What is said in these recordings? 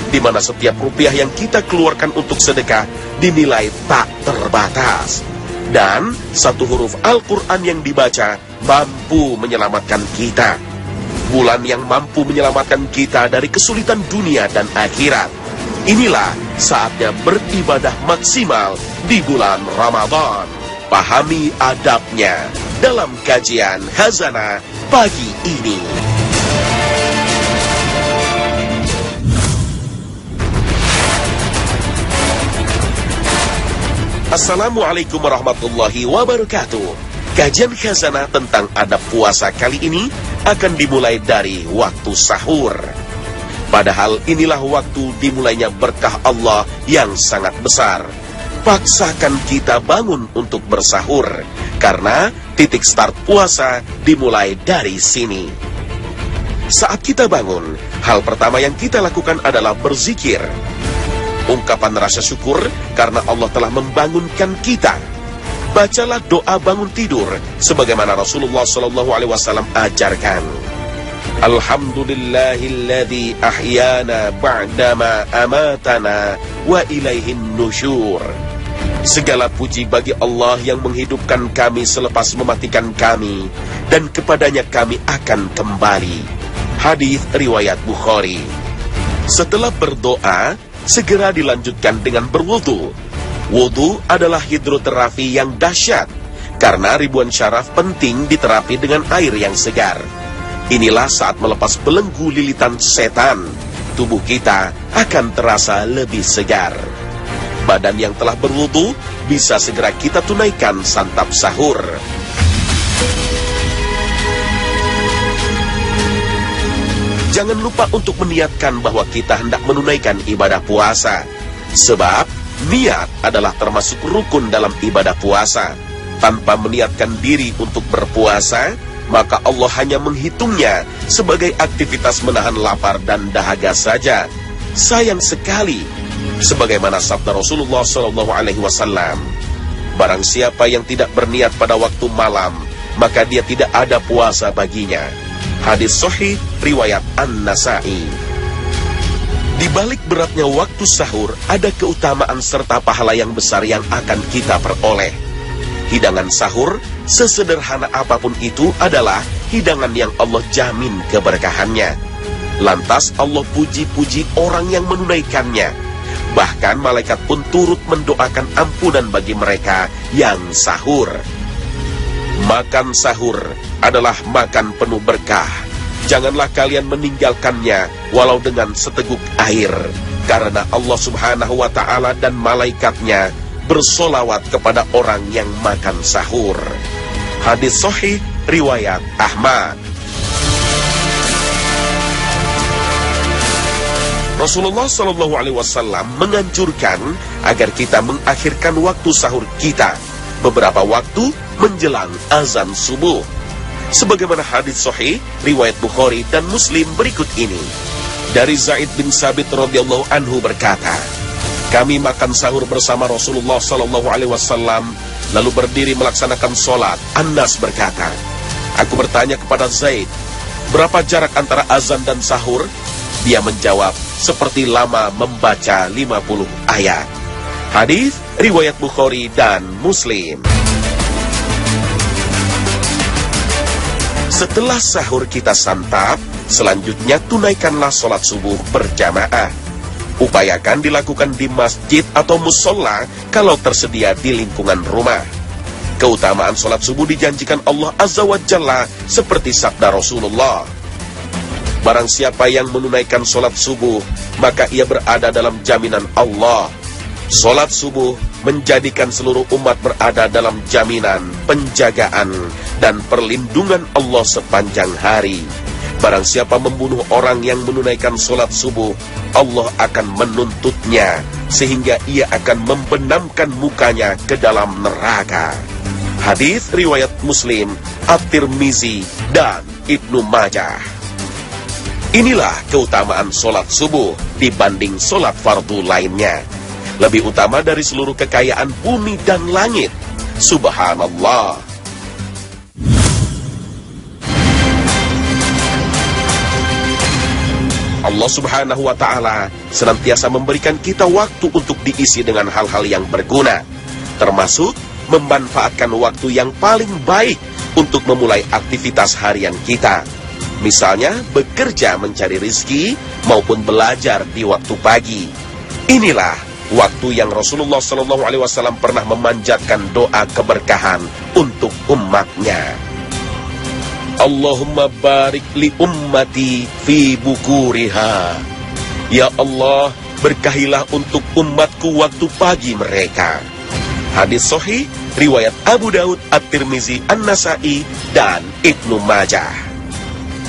di mana setiap rupiah yang kita keluarkan untuk sedekah dinilai tak terbatas. Dan satu huruf Al-Quran yang dibaca mampu menyelamatkan kita. Bulan yang mampu menyelamatkan kita dari kesulitan dunia dan akhirat. Inilah saatnya beribadah maksimal di bulan Ramadan. Pahami adabnya dalam kajian Khazanah pagi ini. Assalamualaikum warahmatullahi wabarakatuh. Kajian Khazanah tentang adab puasa kali ini akan dimulai dari waktu sahur. Padahal inilah waktu dimulainya berkah Allah yang sangat besar. Paksakan kita bangun untuk bersahur, karena titik start puasa dimulai dari sini. Saat kita bangun, hal pertama yang kita lakukan adalah berzikir. Ungkapan rasa syukur karena Allah telah membangunkan kita. Bacalah doa bangun tidur sebagaimana Rasulullah SAW ajarkan. Alhamdulillahilladzi ahyana ba'dama amatana wa ilaihin nusyur. Segala puji bagi Allah yang menghidupkan kami selepas mematikan kami, dan kepadanya kami akan kembali. Hadis riwayat Bukhari. Setelah berdoa, segera dilanjutkan dengan berwudu. Wudu adalah hidroterapi yang dahsyat, karena ribuan syaraf penting diterapi dengan air yang segar. Inilah saat melepas belenggu lilitan setan, tubuh kita akan terasa lebih segar. Badan yang telah berwudu bisa segera kita tunaikan santap sahur. Jangan lupa untuk meniatkan bahwa kita hendak menunaikan ibadah puasa. Sebab niat adalah termasuk rukun dalam ibadah puasa. Tanpa meniatkan diri untuk berpuasa, maka Allah hanya menghitungnya sebagai aktivitas menahan lapar dan dahaga saja. Sayang sekali, sebagaimana sabda Rasulullah SAW, barang siapa yang tidak berniat pada waktu malam, maka dia tidak ada puasa baginya. Hadis sahih riwayat An-Nasa'i. Di balik beratnya waktu sahur, ada keutamaan serta pahala yang besar yang akan kita peroleh. Hidangan sahur, sesederhana apapun itu, adalah hidangan yang Allah jamin keberkahannya. Lantas Allah puji-puji orang yang menunaikannya. Bahkan malaikat pun turut mendoakan ampunan bagi mereka yang sahur. Makan sahur adalah makan penuh berkah. Janganlah kalian meninggalkannya walau dengan seteguk air, karena Allah Subhanahu wa Ta'ala dan malaikatnya bersolawat kepada orang yang makan sahur. Hadis sahih riwayat Ahmad. Rasulullah SAW menganjurkan agar kita mengakhirkan waktu sahur kita beberapa waktu menjelang azan subuh. Sebagaimana hadis sahih riwayat Bukhari dan Muslim berikut ini. Dari Zaid bin Sabit radhiyallahu anhu berkata, kami makan sahur bersama Rasulullah SAW, lalu berdiri melaksanakan sholat. Anas berkata, aku bertanya kepada Zaid, berapa jarak antara azan dan sahur? Dia menjawab, seperti lama membaca 50 ayat. Hadis riwayat Bukhari dan Muslim. Setelah sahur kita santap, selanjutnya tunaikanlah sholat subuh berjamaah. Upayakan dilakukan di masjid atau musola kalau tersedia di lingkungan rumah. Keutamaan sholat subuh dijanjikan Allah Azza wa Jalla seperti sabda Rasulullah. Barang siapa yang menunaikan sholat subuh, maka ia berada dalam jaminan Allah. Sholat subuh menjadikan seluruh umat berada dalam jaminan, penjagaan, dan perlindungan Allah sepanjang hari. Barang siapa membunuh orang yang menunaikan sholat subuh, Allah akan menuntutnya, sehingga ia akan membenamkan mukanya ke dalam neraka. Hadis riwayat Muslim, At-Tirmizi, dan Ibnu Majah. Inilah keutamaan sholat subuh dibanding sholat fardu lainnya. Lebih utama dari seluruh kekayaan bumi dan langit. Subhanallah. Allah Subhanahu wa Ta'ala senantiasa memberikan kita waktu untuk diisi dengan hal-hal yang berguna, termasuk memanfaatkan waktu yang paling baik untuk memulai aktivitas harian kita. Misalnya bekerja mencari rezeki maupun belajar di waktu pagi. Inilah waktu yang Rasulullah SAW pernah memanjatkan doa keberkahan untuk umatnya. Allahumma barik li ummati fi bukuriha. Ya Allah, berkahilah untuk umatku waktu pagi mereka. Hadis sahih riwayat Abu Daud, At-Tirmizi, An-Nasai, dan Ibnu Majah.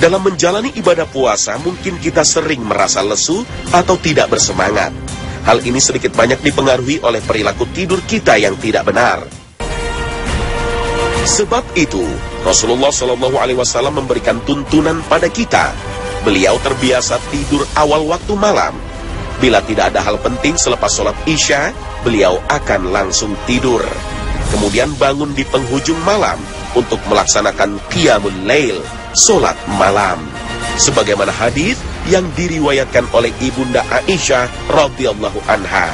Dalam menjalani ibadah puasa, mungkin kita sering merasa lesu atau tidak bersemangat. Hal ini sedikit banyak dipengaruhi oleh perilaku tidur kita yang tidak benar. Sebab itu, Rasulullah SAW memberikan tuntunan pada kita. Beliau terbiasa tidur awal waktu malam. Bila tidak ada hal penting selepas sholat Isya, beliau akan langsung tidur. Kemudian bangun di penghujung malam untuk melaksanakan qiyamul lail, sholat malam. Sebagaimana hadis yang diriwayatkan oleh Ibunda Aisyah radhiyallahu anha,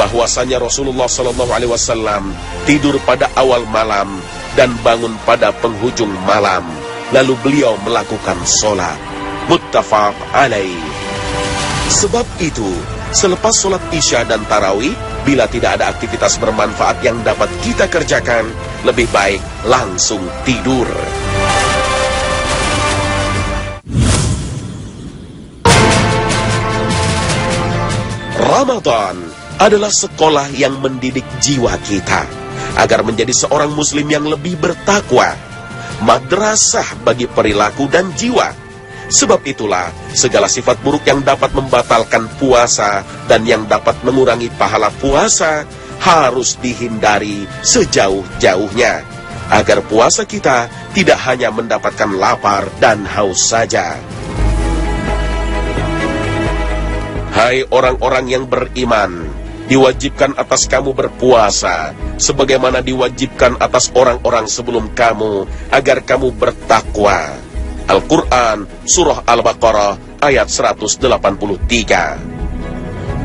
bahwasanya Rasulullah SAW tidur pada awal malam dan bangun pada penghujung malam, lalu beliau melakukan sholat. Muttafaq alaih. Sebab itu, selepas sholat Isya dan Tarawih, bila tidak ada aktivitas bermanfaat yang dapat kita kerjakan, lebih baik langsung tidur. Ramadan adalah sekolah yang mendidik jiwa kita agar menjadi seorang muslim yang lebih bertakwa, madrasah bagi perilaku dan jiwa. Sebab itulah segala sifat buruk yang dapat membatalkan puasa dan yang dapat mengurangi pahala puasa harus dihindari sejauh-jauhnya, agar puasa kita tidak hanya mendapatkan lapar dan haus saja. Hai orang-orang yang beriman, diwajibkan atas kamu berpuasa, sebagaimana diwajibkan atas orang-orang sebelum kamu, agar kamu bertakwa. Al-Quran, Surah Al-Baqarah, ayat 183.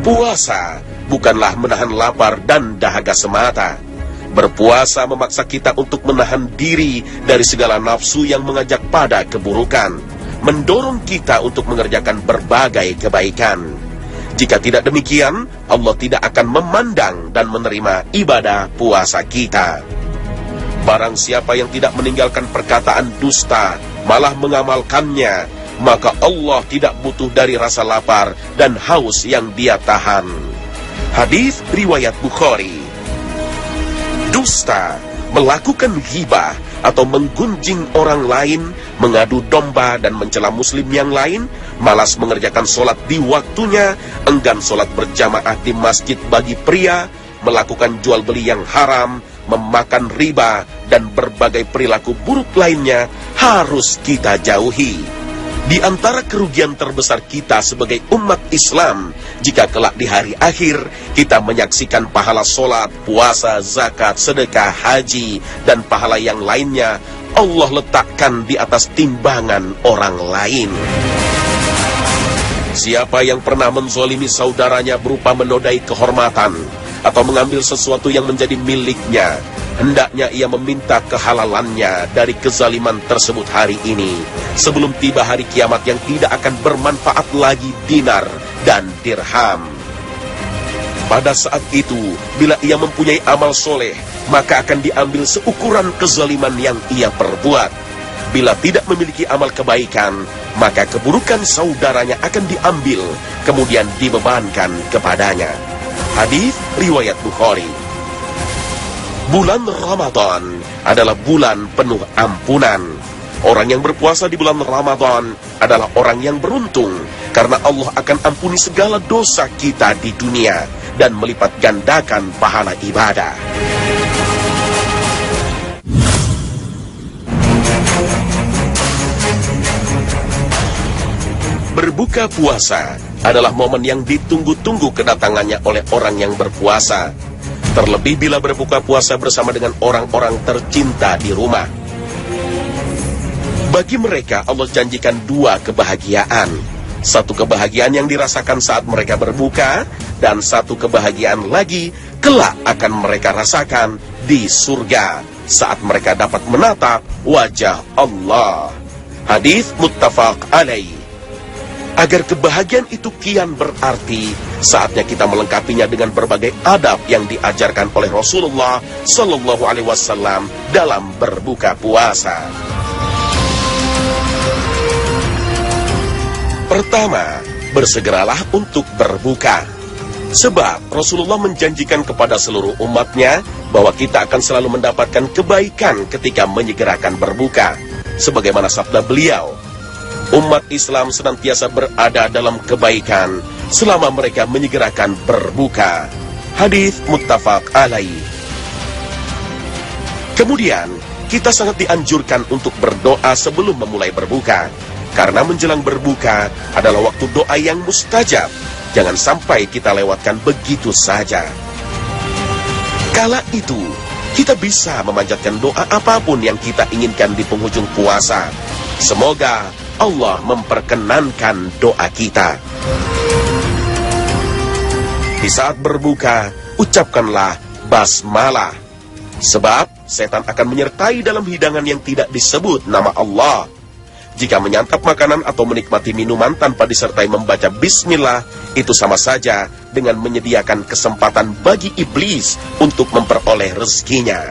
Puasa bukanlah menahan lapar dan dahaga semata. Berpuasa memaksa kita untuk menahan diri dari segala nafsu yang mengajak pada keburukan, mendorong kita untuk mengerjakan berbagai kebaikan. Jika tidak demikian, Allah tidak akan memandang dan menerima ibadah puasa kita. Barang siapa yang tidak meninggalkan perkataan dusta, malah mengamalkannya, maka Allah tidak butuh dari rasa lapar dan haus yang dia tahan. Hadis riwayat Bukhari. Dusta, melakukan ghibah atau menggunjing orang lain, mengadu domba dan mencela muslim yang lain, malas mengerjakan sholat di waktunya, enggan sholat berjamaah di masjid bagi pria, melakukan jual beli yang haram, memakan riba, dan berbagai perilaku buruk lainnya harus kita jauhi. Di antara kerugian terbesar kita sebagai umat Islam, jika kelak di hari akhir kita menyaksikan pahala sholat, puasa, zakat, sedekah, haji, dan pahala yang lainnya, Allah letakkan di atas timbangan orang lain. Siapa yang pernah menzolimi saudaranya berupa menodai kehormatan atau mengambil sesuatu yang menjadi miliknya, hendaknya ia meminta kehalalannya dari kezaliman tersebut hari ini, sebelum tiba hari kiamat yang tidak akan bermanfaat lagi dinar dan dirham. Pada saat itu, bila ia mempunyai amal soleh, maka akan diambil seukuran kezaliman yang ia perbuat. Bila tidak memiliki amal kebaikan, maka keburukan saudaranya akan diambil, kemudian dibebankan kepadanya. Hadis riwayat Bukhari. Bulan Ramadan adalah bulan penuh ampunan. Orang yang berpuasa di bulan Ramadan adalah orang yang beruntung, karena Allah akan ampuni segala dosa kita di dunia dan melipat gandakan pahala ibadah. Berbuka puasa adalah momen yang ditunggu-tunggu kedatangannya oleh orang yang berpuasa. Terlebih bila berbuka puasa bersama dengan orang-orang tercinta di rumah. Bagi mereka Allah janjikan dua kebahagiaan. Satu kebahagiaan yang dirasakan saat mereka berbuka, dan satu kebahagiaan lagi kelak akan mereka rasakan di surga saat mereka dapat menatap wajah Allah. Hadis muttafaq alaih. Agar kebahagiaan itu kian berarti, saatnya kita melengkapinya dengan berbagai adab yang diajarkan oleh Rasulullah Sallallahu Alaihi Wasallam dalam berbuka puasa. Pertama, bersegeralah untuk berbuka. Sebab Rasulullah menjanjikan kepada seluruh umatnya bahwa kita akan selalu mendapatkan kebaikan ketika menyegerakan berbuka. Sebagaimana sabda beliau, umat Islam senantiasa berada dalam kebaikan selama mereka menyegerakan berbuka. Hadis muttafaq alaih. Kemudian, kita sangat dianjurkan untuk berdoa sebelum memulai berbuka. Karena menjelang berbuka adalah waktu doa yang mustajab. Jangan sampai kita lewatkan begitu saja. Kala itu, kita bisa memanjatkan doa apapun yang kita inginkan di penghujung puasa. Semoga Allah memperkenankan doa kita. Di saat berbuka, ucapkanlah basmalah. Sebab setan akan menyertai dalam hidangan yang tidak disebut nama Allah. Jika menyantap makanan atau menikmati minuman tanpa disertai membaca bismillah, itu sama saja dengan menyediakan kesempatan bagi iblis untuk memperoleh rezekinya.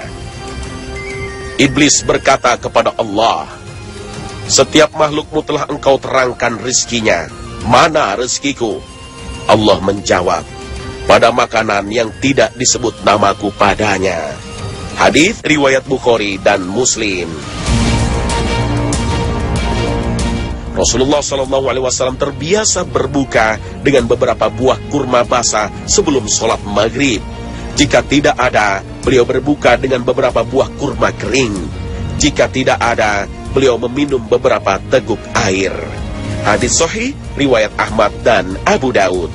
Iblis berkata kepada Allah, "Setiap makhlukmu telah engkau terangkan rezekinya. Mana rezekiku?" Allah menjawab, "Pada makanan yang tidak disebut namaku padanya." Hadis riwayat Bukhari dan Muslim. Rasulullah SAW terbiasa berbuka dengan beberapa buah kurma basah sebelum sholat maghrib. Jika tidak ada, beliau berbuka dengan beberapa buah kurma kering. Jika tidak ada, beliau meminum beberapa teguk air. Hadis sahih riwayat Ahmad dan Abu Daud.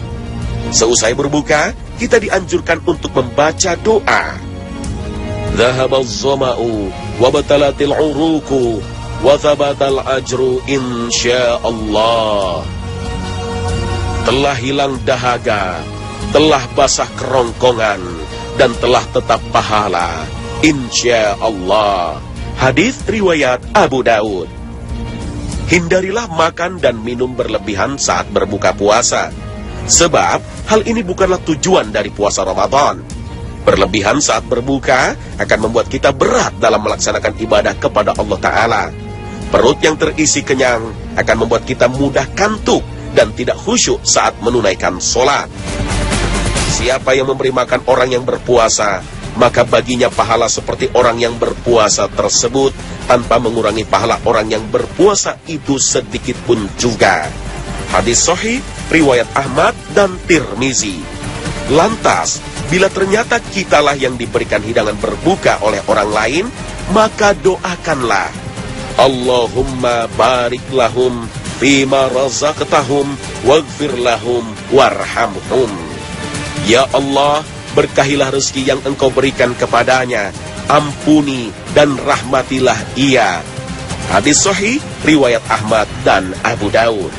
Seusai berbuka, kita dianjurkan untuk membaca doa. Dhahabaz zama'u wa batalatil uruku wa thabatal ajru insyaallah. Telah hilang dahaga, telah basah kerongkongan, dan telah tetap pahala insyaallah. Hadis riwayat Abu Daud. Hindarilah makan dan minum berlebihan saat berbuka puasa, sebab hal ini bukanlah tujuan dari puasa Ramadan. Berlebihan saat berbuka akan membuat kita berat dalam melaksanakan ibadah kepada Allah Ta'ala. Perut yang terisi kenyang akan membuat kita mudah kantuk dan tidak khusyuk saat menunaikan sholat. Siapa yang memberi makan orang yang berpuasa, maka baginya pahala seperti orang yang berpuasa tersebut, tanpa mengurangi pahala orang yang berpuasa itu sedikit pun juga. Hadis sahih riwayat Ahmad dan Tirmizi. Lantas, bila ternyata kitalah yang diberikan hidangan berbuka oleh orang lain, maka doakanlah, Allahumma barik lahum fima razaqtahum waghfir lahum warhamhum. Ya Allah, berkahilah rezeki yang engkau berikan kepadanya, ampuni dan rahmatilah ia. Hadis sahih riwayat Ahmad dan Abu Daud.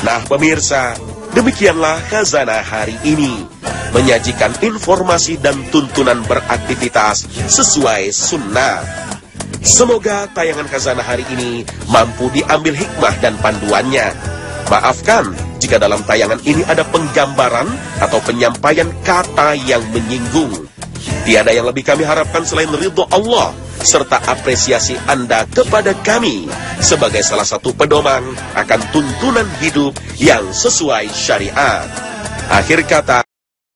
Nah pemirsa, demikianlah Khazanah hari ini, menyajikan informasi dan tuntunan beraktivitas sesuai sunnah. Semoga tayangan Khazanah hari ini mampu diambil hikmah dan panduannya. Maafkan jika dalam tayangan ini ada penggambaran atau penyampaian kata yang menyinggung. Tiada yang lebih kami harapkan selain ridho Allah serta apresiasi Anda kepada kami sebagai salah satu pedoman akan tuntunan hidup yang sesuai syariat. Akhir kata,